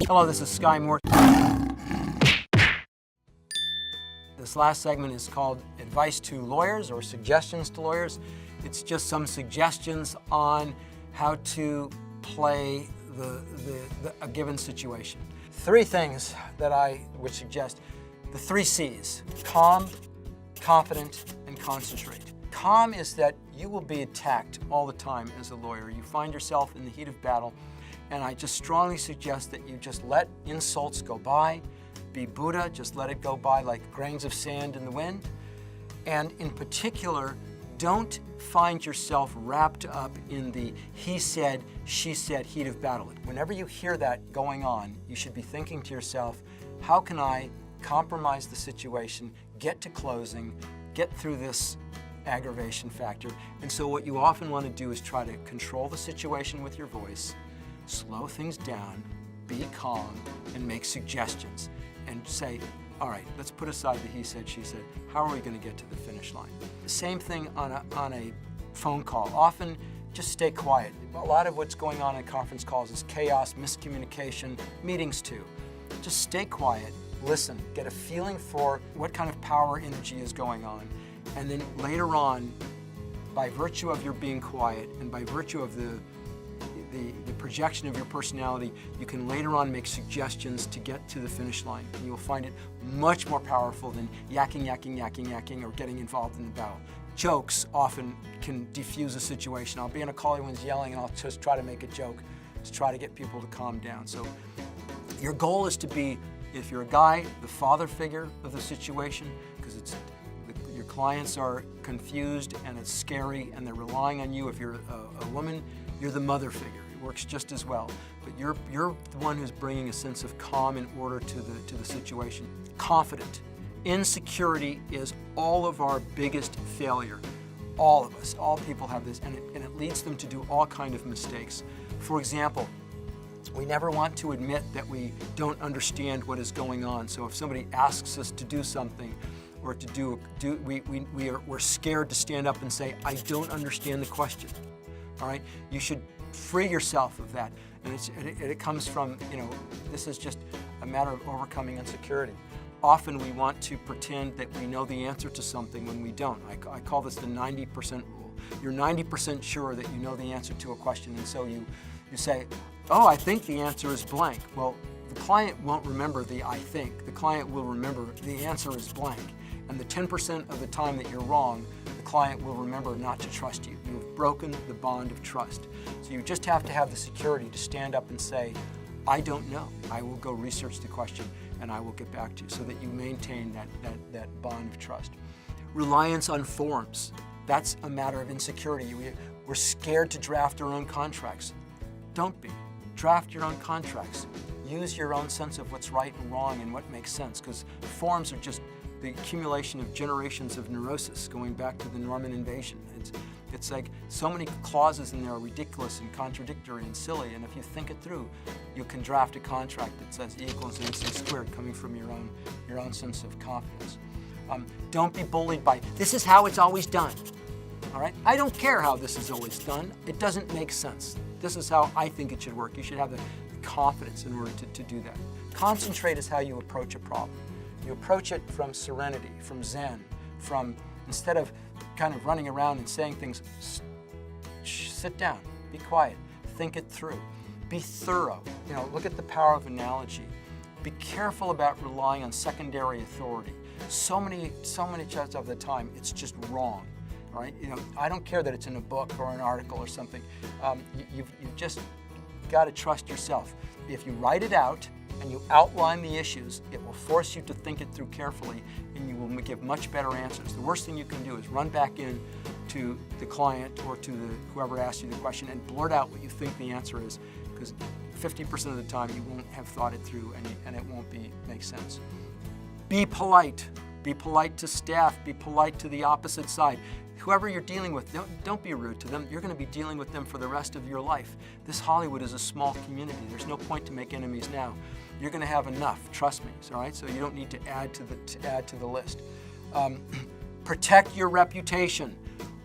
Hello, this is Sky Moore. This last segment is called Advice to Lawyers or Suggestions to Lawyers. It's just some suggestions on how to play a given situation. 3 things that I would suggest. The 3 C's: calm, confident, and concentrate. Calm is that you will be attacked all the time as a lawyer. You find yourself in the heat of battle, and I just strongly suggest that you just let insults go by. Be Buddha, just let it go by like grains of sand in the wind. And in particular, don't find yourself wrapped up in the he said, she said heat of battle. Whenever you hear that going on, you should be thinking to yourself, how can I compromise the situation, get to closing, get through this aggravation factor? And so what you often want to do is try to control the situation with your voice, slow things down, be calm, and make suggestions. And say, all right, let's put aside the he said, she said. How are we going to get to the finish line? The same thing on a phone call. Often, just stay quiet. A lot of what's going on in conference calls is chaos, miscommunication, meetings too. Just stay quiet, listen, get a feeling for what kind of power energy is going on. And then later on, by virtue of your being quiet and by virtue of the projection of your personality, you can later on make suggestions to get to the finish line. And you'll find it much more powerful than yakking, or getting involved in the battle. Jokes often can diffuse a situation. I'll be in a call, everyone's yelling, and I'll just try to make a joke to try to get people to calm down. So your goal is to be, if you're a guy, the father figure of the situation, because your clients are confused and it's scary and they're relying on you. If you're a woman, you're the mother figure. It works just as well. But you're the one who's bringing a sense of calm and order to the situation. Confident. Insecurity is all of our biggest failure. All of us, all people have this, and it leads them to do all kinds of mistakes. For example, we never want to admit that we don't understand what is going on. So if somebody asks us to do something, or to we're scared to stand up and say, I don't understand the question. All right, you should free yourself of that, and it comes from, this is just a matter of overcoming insecurity. Often we want to pretend that we know the answer to something when we don't. I call this the 90% rule. You're 90% sure that you know the answer to a question, and so you say, oh, I think the answer is blank. Well, the client won't remember the I think. The client will remember the answer is blank. And the 10% of the time that you're wrong, the client will remember not to trust you. You've broken the bond of trust. So you just have to have the security to stand up and say, I don't know. I will go research the question and I will get back to you, so that you maintain that bond of trust. Reliance on forms. That's a matter of insecurity. We're scared to draft our own contracts. Don't be. Draft your own contracts. Use your own sense of what's right and wrong and what makes sense, because forms are just the accumulation of generations of neurosis going back to the Norman invasion. It's like so many clauses in there are ridiculous and contradictory and silly, and if you think it through, you can draft a contract that says E equals MC squared, coming from your own sense of confidence. Don't be bullied by, this is how it's always done. All right? I don't care how this is always done. It doesn't make sense. This is how I think it should work. You should have the confidence in order to do that. Concentrate is how you approach a problem. You approach it from serenity, from Zen, instead of kind of running around and saying things, sit down, be quiet, think it through, be thorough. Look at the power of analogy. Be careful about relying on secondary authority. So many times of the time, it's just wrong. All right? I don't care that it's in a book or an article or something. You've just got to trust yourself. If you write it out and you outline the issues, it will force you to think it through carefully, and you will give much better answers. The worst thing you can do is run back in to the client or to whoever asked you the question and blurt out what you think the answer is, because 50% of the time you won't have thought it through, and it won't make sense. Be polite. Be polite to staff. Be polite to the opposite side. Whoever you're dealing with, don't be rude to them. You're going to be dealing with them for the rest of your life. This Hollywood is a small community. There's no point to make enemies now. You're going to have enough, trust me. All right, so you don't need to add to the list. Protect your reputation.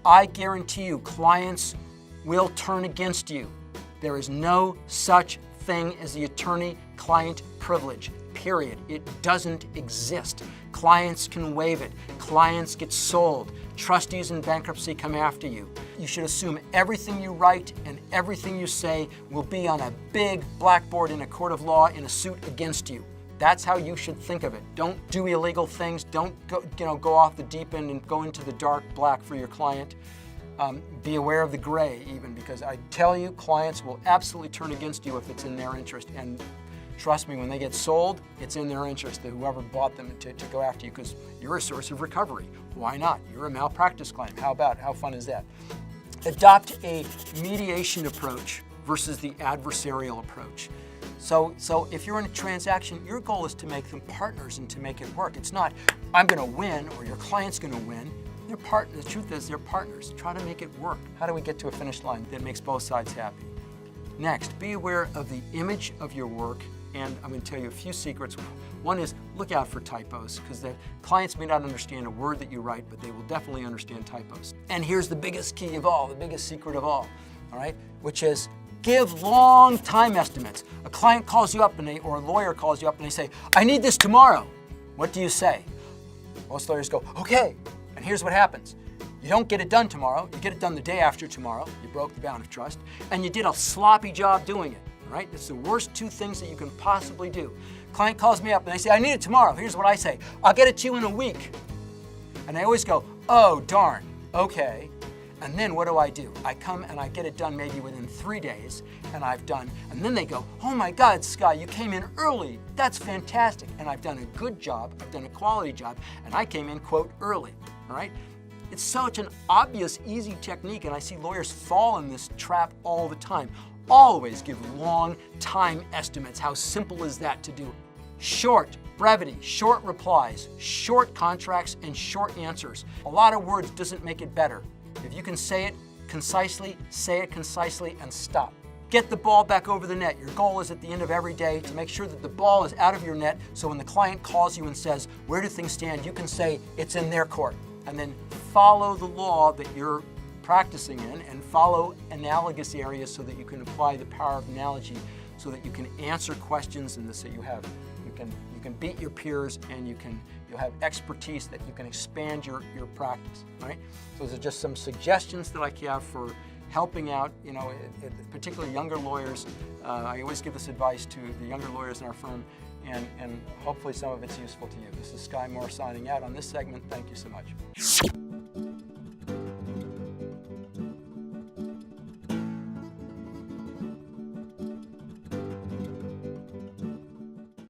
I guarantee you, clients will turn against you. There is no such thing as the attorney attorney-client privilege, period. It doesn't exist. Clients can waive it. Clients get sold. Trustees in bankruptcy come after you. You should assume everything you write and everything you say will be on a big blackboard in a court of law in a suit against you. That's how you should think of it. Don't do illegal things. Don't go off the deep end and go into the dark black for your client. Be aware of the gray even, because I tell you, clients will absolutely turn against you if it's in their interest. And trust me, when they get sold, it's in their interest that whoever bought them to go after you, because you're a source of recovery. Why not? You're a malpractice claim. How about? How fun is that? Adopt a mediation approach versus the adversarial approach. So if you're in a transaction, your goal is to make them partners and to make it work. It's not, I'm going to win or your client's going to win. They're partners. The truth is, they're partners. Try to make it work. How do we get to a finish line that makes both sides happy? Next, be aware of the image of your work, and I'm going to tell you a few secrets. One is look out for typos, because the clients may not understand a word that you write, but they will definitely understand typos. And here's the biggest key of all, the biggest secret of all right, which is give long time estimates. A client calls you up or a lawyer calls you up and they say, I need this tomorrow. What do you say? Most lawyers go, okay. And here's what happens. You don't get it done tomorrow. You get it done the day after tomorrow. You broke the bound of trust. And you did a sloppy job doing it. Right? It's the worst two things that you can possibly do. Client calls me up and they say, I need it tomorrow. Here's what I say. I'll get it to you in a week. And I always go, oh, darn. Okay. And then what do? I come and I get it done maybe within 3 days, and I've done, and then they go, oh my God, Scott, you came in early. That's fantastic. And I've done a good job, I've done a quality job, and I came in, quote, early, all right? It's such an obvious, easy technique, and I see lawyers fall in this trap all the time. Always give long time estimates. How simple is that to do? Short, brevity, short replies, short contracts, and short answers. A lot of words doesn't make it better. If you can say it concisely, and stop. Get the ball back over the net. Your goal is at the end of every day to make sure that the ball is out of your net, so when the client calls you and says, where do things stand, you can say it's in their court. And then follow the law that you're practicing in and follow analogous areas so that you can apply the power of analogy so that you can answer questions and so you can beat your peers and you'll have expertise that you can expand your practice, right? So those are just some suggestions that I have for helping out, particularly younger lawyers. I always give this advice to the younger lawyers in our firm, and hopefully some of it's useful to you. This is Sky Moore signing out on this segment. Thank you so much.